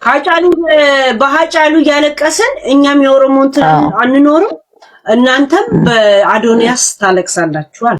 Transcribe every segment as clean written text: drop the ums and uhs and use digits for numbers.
ሀጫሉ በሀጫሉ ያለቀሰን እኛም የኦሮሞን አንኖርም እናንተም በአዶንያስ ታለቅሳላችኋል።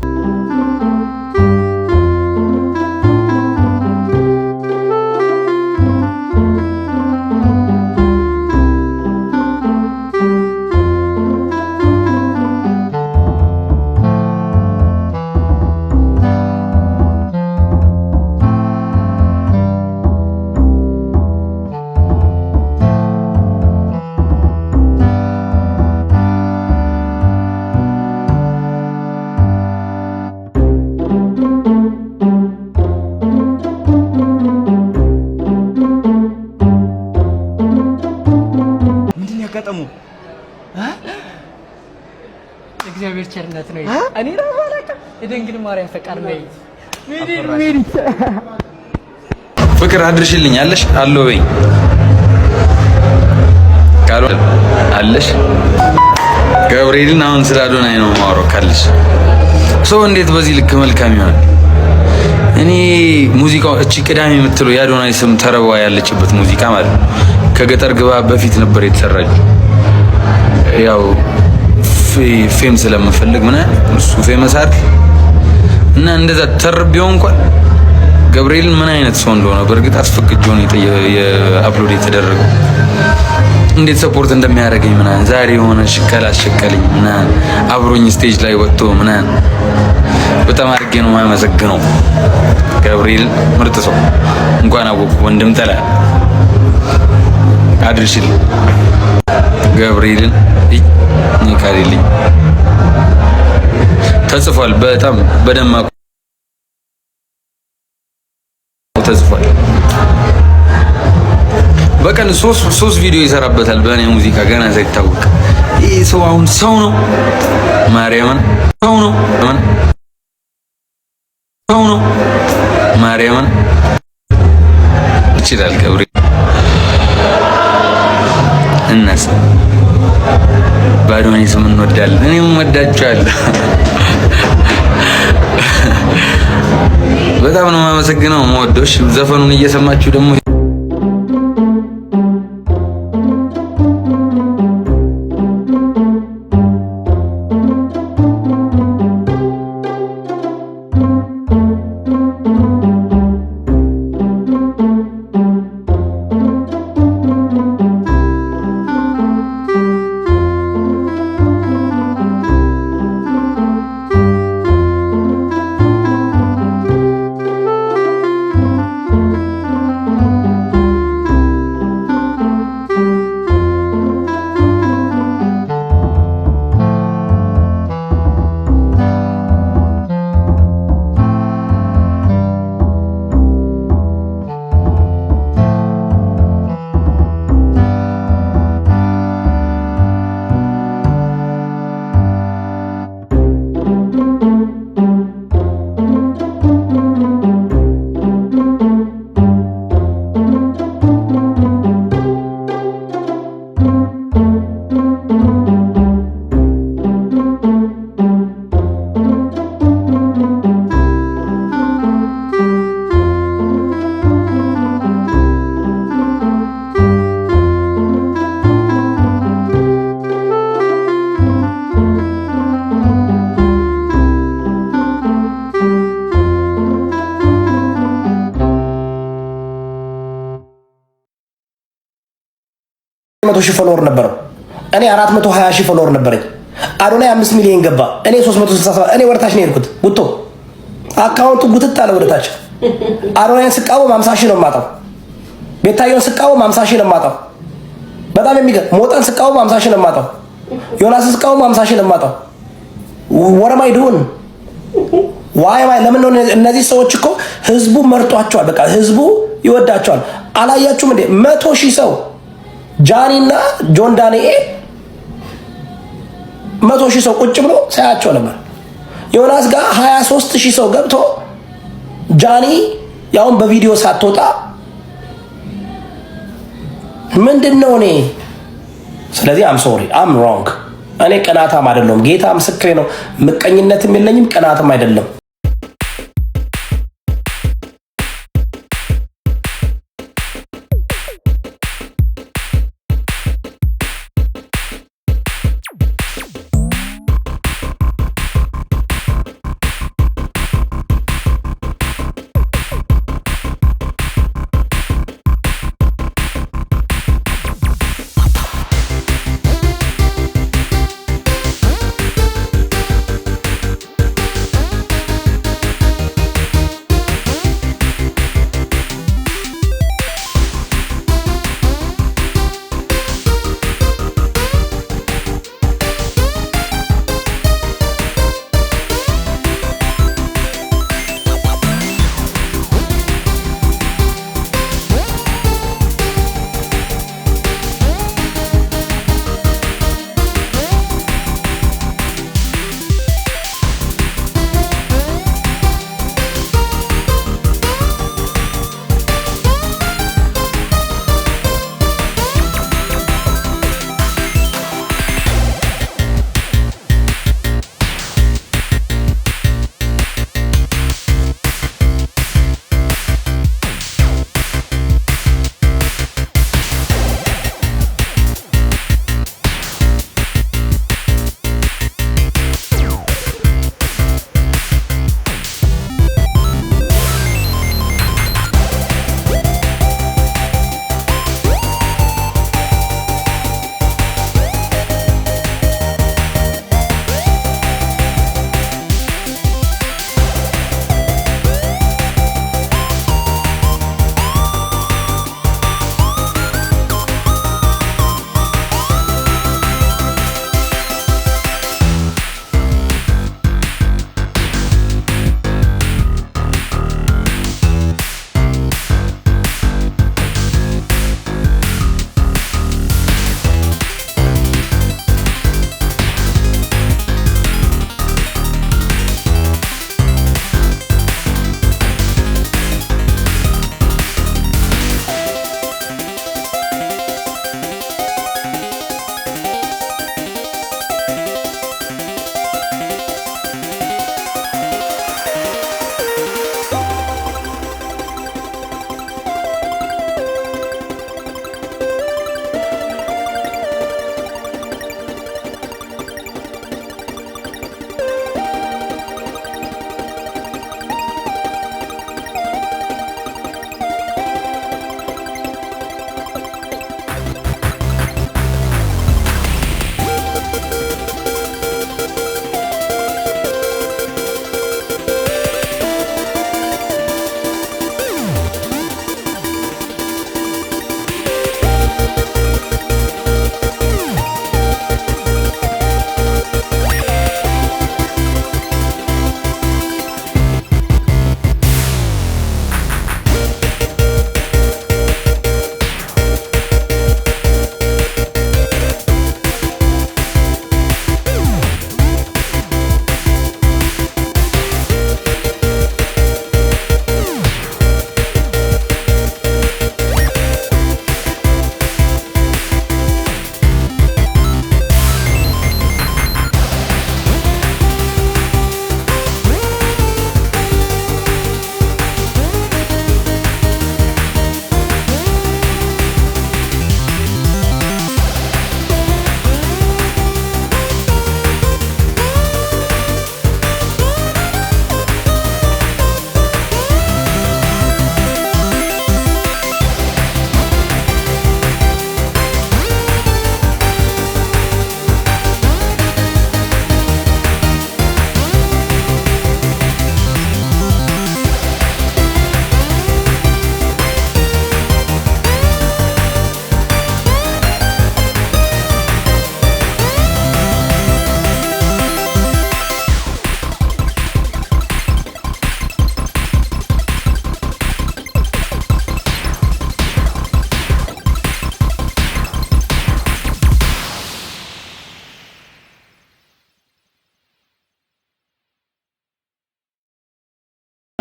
እግዚአብሔር ቸርነት ነው። እኔ ነው ማለት የድንግል ማርያም ፈቃድ ነው። ፍቅር አድርሽልኝ አለሽ አለው በይ ቃሉ አለሽ ገብርኤልን አሁን ስለ አዶናይ ነው ማወራው ካለሽ ሰው እንዴት በዚህ ልክ መልካም ይሆናል? እኔ ሙዚቃው እቺ ቅዳሜ የምትለው የአዶናይ ስም ተረባ ያለችበት ሙዚቃ ማለት ነው ከገጠር ግባ በፊት ነበር የተሰራችው። ያው ፌም ስለምፈልግ ምን እሱ ፌመስ አይደል እና እንደዛ ተርቢው እንኳን ገብርኤልን ምን አይነት ሰው እንደሆነ በርግጥ አስፈቅጆ ነው የአፕሎድ የተደረገው። እንዴት ሰፖርት እንደሚያደርገኝ ምን ዛሬ የሆነ ሽከላ አሸከለኝ እና አብሮኝ ስቴጅ ላይ ወጥቶ ምን በጣም አድርጌ ነው የማመሰግነው። ገብርኤል ምርጥ ሰው እንኳን አወቁ ወንድም ጠላ አድርሽልኝ ገብርኤልን ይካሪልኝ ተጽፏል። በጣም በደማቁ ተጽፏል። በቀን ሶስት ቪዲዮ ይሰራበታል በእኔ ሙዚቃ ገና ሳይታወቅ። ይሄ ሰው አሁን ሰው ነው ማርያምን ሰው ነው ማርያምን ይችላል ገብርኤል እናስ ባዶኒ ስም እንወዳለን። እኔም ወዳችኋለሁ። በጣም ነው የማመሰግነው። የምወደውሽ ዘፈኑን እየሰማችሁ ደግሞ ሺህ ፎሎወር ነበረው። እኔ 420 ሺህ ፎሎወር ነበረኝ። አዶናይ 5 ሚሊዮን ገባ። እኔ 367 እኔ ወርታች ነው የሄድኩት። ጉቶ አካውንቱ ጉትት አለ ወደታች። አዶናይን ስቃወም 50 ሺህ ነው የማጣው። ቤታዮን ስቃወም 50 ሺህ ነው የማጣው። በጣም የሚገርም ሞጣን ስቃወም 50 ሺህ ነው የማጣው። ዮናስ ስቃወም 50 ሺህ ነው የማጣው። ወረማይ ዱን ዋይ ለምን ነው እነዚህ ሰዎች እኮ ህዝቡ መርጧቸዋል። በቃ ህዝቡ ይወዳቸዋል። አላያችሁም እንዴ 100 ሺህ ሰው ጃኒና ጆን ዳንኤል 100 ሺህ ሰው ቁጭ ብሎ ሳያቸው ነበር። ዮናስ ጋር 23 ሺህ ሰው ገብቶ ጃኒ ያውን በቪዲዮ ሳትወጣ ምንድነው እኔ ስለዚህ አም ሶሪ አም ሮንግ እኔ ቀናታም አይደለም ጌታ ምስክሬ ነው ምቀኝነትም የለኝም ቀናታም አይደለም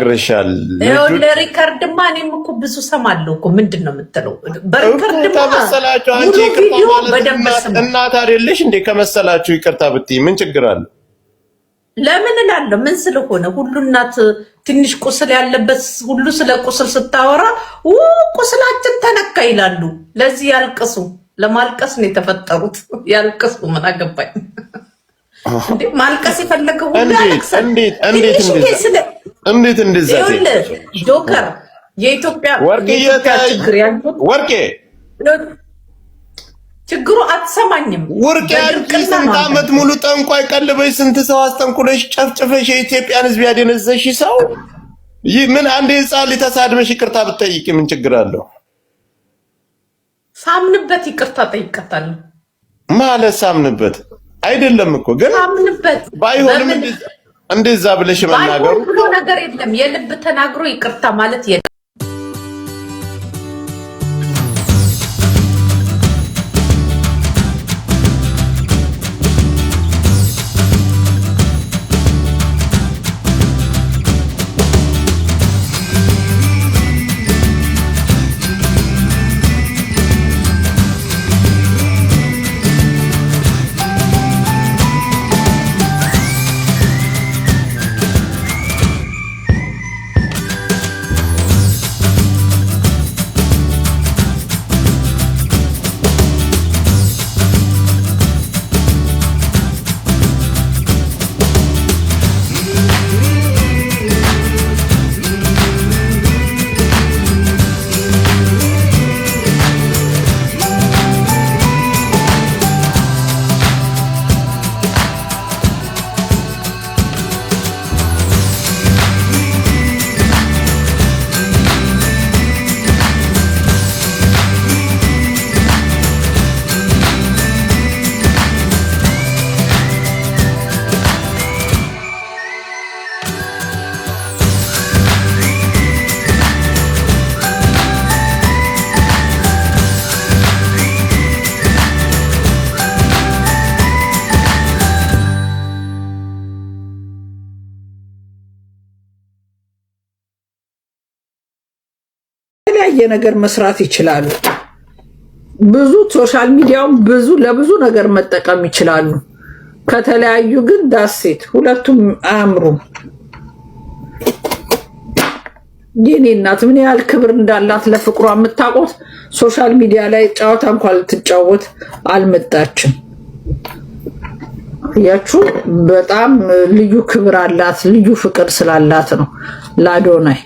ግርሻል ለሪካርድማ እኔም እኮ ብዙ ሰማለሁ እኮ ምንድነው የምትለው በሪካርድማ ተመሰላችሁ አንቺ ይቅርታ ማለት እናት አይደለሽ እንዴ ከመሰላችሁ ይቅርታ ብትይ ምን ችግር አለ ለምን እላለሁ ምን ስለሆነ ሁሉ እናት ትንሽ ቁስል ያለበት ሁሉ ስለ ቁስል ስታወራ ቁስላችን ተነካ ይላሉ ለዚህ ያልቅሱ ለማልቀስ ነው የተፈጠሩት ያልቅሱ ምን አገባኝ እንዴ ማልቀስ ይፈልገው ሁሉ ያልቅሳል እንዴት እንደዛ ጆከር የኢትዮጵያ ችግር ያለው ወርቄ ችግሩ አትሰማኝም ወርቄ ስንት ዓመት ሙሉ ጠንቋይ ቀልበሽ ስንት ሰው አስጠንቁለሽ ጨፍጭፈሽ የኢትዮጵያን ሕዝብ ያደነዘሽ ሰው ምን አንዴ ጻል ተሳድበሽ ይቅርታ ብትጠይቂ ምን ችግር አለው ሳምንበት ይቅርታ ጠይቀታለሁ ማለት ሳምንበት አይደለም እኮ ግን ሳምንበት ባይሆንም እንደዛ ብለሽ መናገሩ ሁሉ ነገር የለም የልብ ተናግሮ ይቅርታ ማለት ነገር መስራት ይችላሉ ብዙ ሶሻል ሚዲያው ብዙ ለብዙ ነገር መጠቀም ይችላሉ ከተለያዩ ግን ዳሴት ሁለቱም አያምሩም የኔ እናት ምን ያህል ክብር እንዳላት ለፍቅሯ የምታውቁት ሶሻል ሚዲያ ላይ ጫወታ እንኳን ልትጫወት አልመጣችም ያቹ በጣም ልዩ ክብር አላት ልዩ ፍቅር ስላላት ነው ለአዶናይ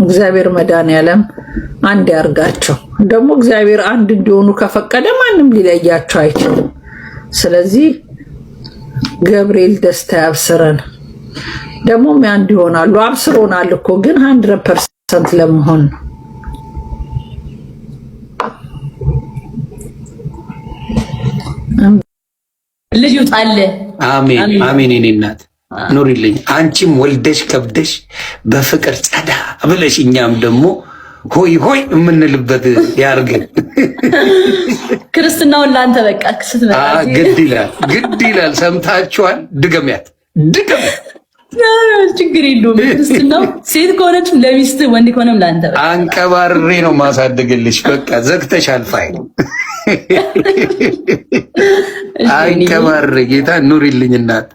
እግዚአብሔር መድኃኒዓለም አንድ ያርጋቸው ደግሞ እግዚአብሔር አንድ እንዲሆኑ ከፈቀደ ማንም ሊለያቸው አይችልም ስለዚህ ገብርኤል ደስታ ያብስረን ደግሞ አንድ ይሆናሉ አብስሮናል እኮ ግን 100% ለመሆን ልጅ ይጣለ አሜን አሜን የኔ እናት ኑሪልኝ አንቺም ወልደሽ ከብደሽ በፍቅር ጸዳ ብለሽ እኛም ደግሞ ሆይ ሆይ የምንልበት ያርገን ክርስትናውን ላንተ በቃ ስትመጣ ግድ ይላል ሰምታችኋል ድገሚያት ችግር የለውም ክርስትናው ሴት ከሆነች ለሚስት ወንድ ከሆነም ላንተ በቃ አንቀባርሬ ነው ማሳደግልሽ በቃ ዘግተሻል ፋይል አንቀባርሬ ጌታ ኑሪልኝ እናት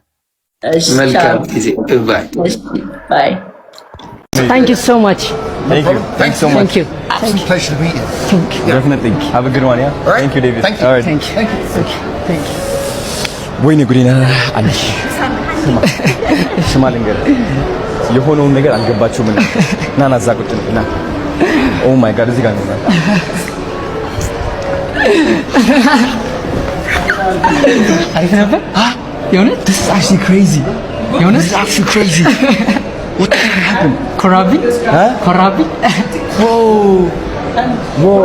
Welcome. Bye. Bye. Thank you so much. Thank you. Thanks so much. Thank you. Absolute pleasure to meet you. Thank you. Definitely. Have a good one, yeah? All right. Thank you, David. Thank you. All right. Thank you. Thank you. Thank you. Thank you. ወይኔ ጉዲና አለሽ ስማ ልንገር የሆነውን ነገር አልገባችሁም እና ናዛ ቁጭ ነው ኦ ማይ ጋድ እዚህ ጋር ነው አሪፍ ነበር የሆነ this is actually crazy የሆነ this is actually crazy what the heck happened ኮራቢ whoa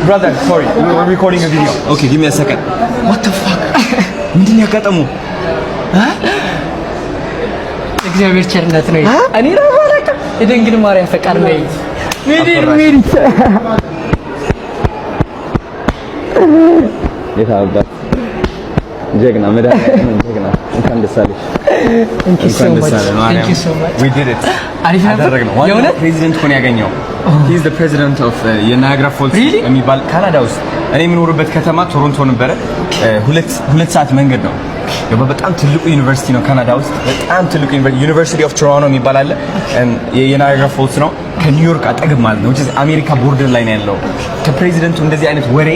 brother sorry we're recording a video okay give me a second what the fuck ምንድን ያጋጠሙ እግዚአብሔር ቸርነት ነው እኔ ራሱ አላውቅም የድንግል ማርያም ፈቃድ ነው ምን የታባት ጀግና መድኃኒዓለም ጀግና እንኳን ደስ አለሽ Thank you so much. We did it. አሪፍ ነበር። የሆነ ፕሬዚደንት ሆነ ያገኘው he is the president of የናያግራ ፎልስ የሚባል ካናዳ ውስጥ እኔ የምኖርበት ከተማ ቶሮንቶ ነበረ። ሁለት ሰዓት መንገድ ነው። በጣም ትልቁ ዩኒቨርሲቲ ነው ካናዳ ውስጥ በጣም ትልቁ ዩኒቨርሲቲ ኦፍ ቶሮንቶ የሚባል አለ። የናያግራ ፎልስ ነው ከኒውዮርክ አጠገብ ማለት ነው። አሜሪካ ቦርደር ላይ ነው ያለው። ከፕሬዚደንቱ እንደዚህ አይነት ወሬ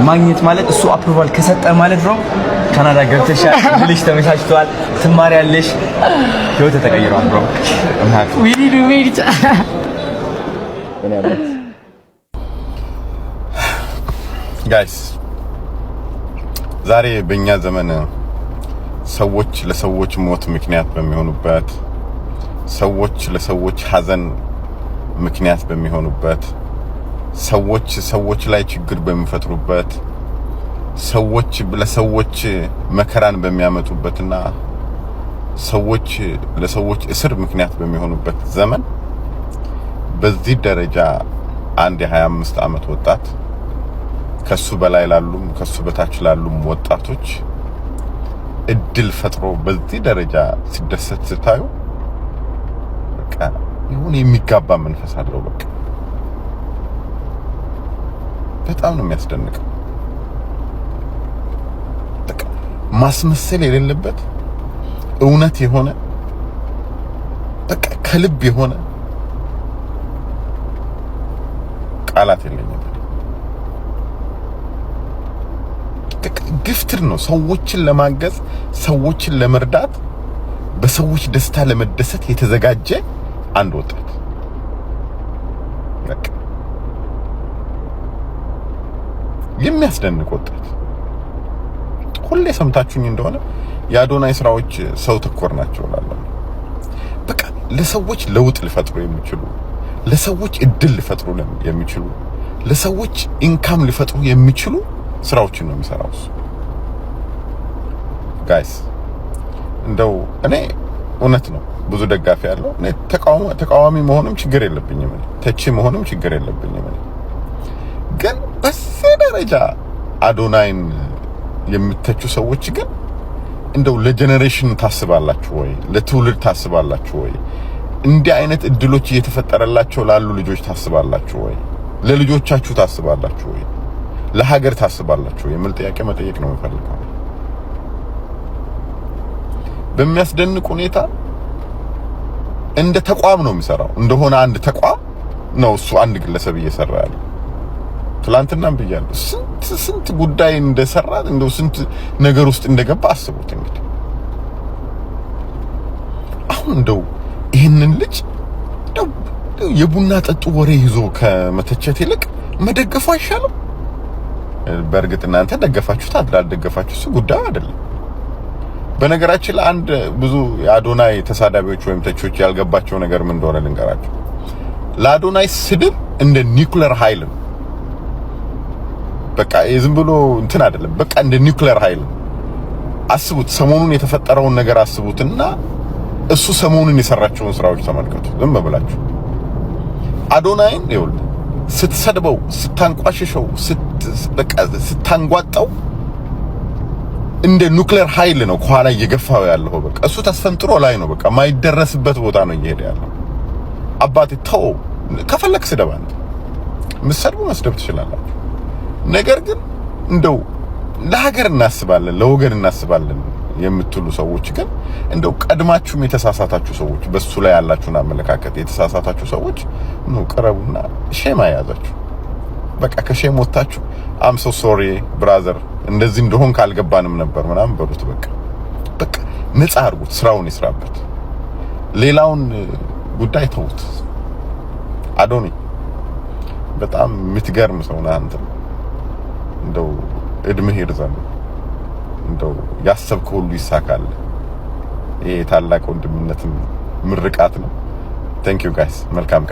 ማግኘት ማለት እሱ አፕሩቫል ከሰጠ ማለት ነው ካናዳ ገብተሻል፣ ልጅ ተመቻችቷል፣ ትማሪያለሽ፣ ህይወት ተቀይሯል ብሮ we need to wait ጋይስ ዛሬ በእኛ ዘመን ሰዎች ለሰዎች ሞት ምክንያት በሚሆኑበት ሰዎች ለሰዎች ሐዘን ምክንያት በሚሆኑበት ሰዎች ላይ ችግር በሚፈጥሩበት ሰዎች ለሰዎች መከራን በሚያመጡበትና ሰዎች ለሰዎች እስር ምክንያት በሚሆኑበት ዘመን በዚህ ደረጃ አንድ የ25 ዓመት ወጣት ከሱ በላይ ላሉም ከሱ በታች ላሉም ወጣቶች እድል ፈጥሮ በዚህ ደረጃ ሲደሰት ስታዩ በቃ ይሁን የሚጋባ መንፈስ አለው። በጣም ነው የሚያስደንቀው። በቃ ማስመሰል የሌለበት እውነት የሆነ በቃ ከልብ የሆነ ቃላት የለኝም። ግፍትር ነው ሰዎችን ለማገዝ ሰዎችን ለመርዳት በሰዎች ደስታ ለመደሰት የተዘጋጀ አንድ ወጣት በቃ የሚያስደንቅ ወጣት። ሁሌ ሰምታችሁኝ እንደሆነ የአዶናይ ስራዎች ሰው ተኮር ናቸው እላለሁ። በቃ ለሰዎች ለውጥ ሊፈጥሩ የሚችሉ ለሰዎች እድል ሊፈጥሩ የሚችሉ ለሰዎች ኢንካም ሊፈጥሩ የሚችሉ ስራዎችን ነው የሚሰራው እሱ። ጋይስ እንደው እኔ እውነት ነው ብዙ ደጋፊ ያለው እኔ ተቃዋሚ መሆንም ችግር የለብኝም፣ ተቺ መሆንም ችግር የለብኝም። ግን በዚህ ደረጃ አዶናይን የምትተቹ ሰዎች ግን እንደው ለጀነሬሽን ታስባላችሁ ወይ? ለትውልድ ታስባላችሁ ወይ? እንዲህ አይነት እድሎች እየተፈጠረላቸው ላሉ ልጆች ታስባላችሁ ወይ? ለልጆቻችሁ ታስባላችሁ ወይ? ለሀገር ታስባላችሁ ወይ? የሚል ጥያቄ መጠየቅ ነው የምፈልገው። በሚያስደንቅ ሁኔታ እንደ ተቋም ነው የሚሰራው። እንደሆነ አንድ ተቋም ነው እሱ አንድ ግለሰብ እየሰራ ያለው። ትላንትናም ብያለሁ ስንት ጉዳይ እንደሰራ እንደው ስንት ነገር ውስጥ እንደገባ አስቡት። እንግዲህ አሁን እንደው ይህንን ልጅ እንደው የቡና ጠጡ ወሬ ይዞ ከመተቸት ይልቅ መደገፉ አይሻልም? በእርግጥ እናንተ ደገፋችሁት አልደገፋችሁት እሱ ጉዳዩ አይደለም። በነገራችን ላይ አንድ ብዙ የአዶናይ ተሳዳቢዎች ወይም ተቾች ያልገባቸው ነገር ምን እንደሆነ ልንገራቸው። ለአዶናይ ስድብ እንደ ኒውክሌር ኃይል ነው። በቃ ዝም ብሎ እንትን አይደለም። በቃ እንደ ኒውክሌር ኃይል አስቡት። ሰሞኑን የተፈጠረውን ነገር አስቡትና እሱ ሰሞኑን የሰራቸውን ስራዎች ተመልከቱ። ዝም ብላችሁ አዶናይን ይኸውልህ ስትሰድበው፣ ስታንቋሽሸው፣ በቃ ስታንጓጣው እንደ ኒውክሌር ኃይል ነው ከኋላ እየገፋው ያለው። በቃ እሱ ተስፈንጥሮ ላይ ነው። በቃ ማይደረስበት ቦታ ነው እየሄደ ያለው። አባቴ ተው፣ ከፈለክ ስደብ አንተ መስደብ መስደብ ትችላላችሁ። ነገር ግን እንደው ለሀገር እናስባለን ለወገን እናስባለን የምትሉ ሰዎች ግን እንደው ቀድማችሁም የተሳሳታችሁ ሰዎች በሱ ላይ ያላችሁን አመለካከት የተሳሳታችሁ ሰዎች ነው ቀረቡና ሼም ያዛችሁ። በቃ ከሼም ወጣችሁ አም ሶ ሶሪ ብራዘር እንደዚህ እንደሆን ካልገባንም ነበር ምናምን በሉት። በቃ ነፃ አድርጉት፣ ስራውን ይስራበት፣ ሌላውን ጉዳይ ተውት። አዶኒ በጣም የምትገርም ሰው ነህ አንተ። እንደው እድሜህ ይርዘም፣ እንደው ያሰብከው ሁሉ ይሳካል። ይሄ ታላቅ ወንድምነትም ምርቃት ነው። ቴንክ ዩ ጋይስ፣ መልካም ቀን።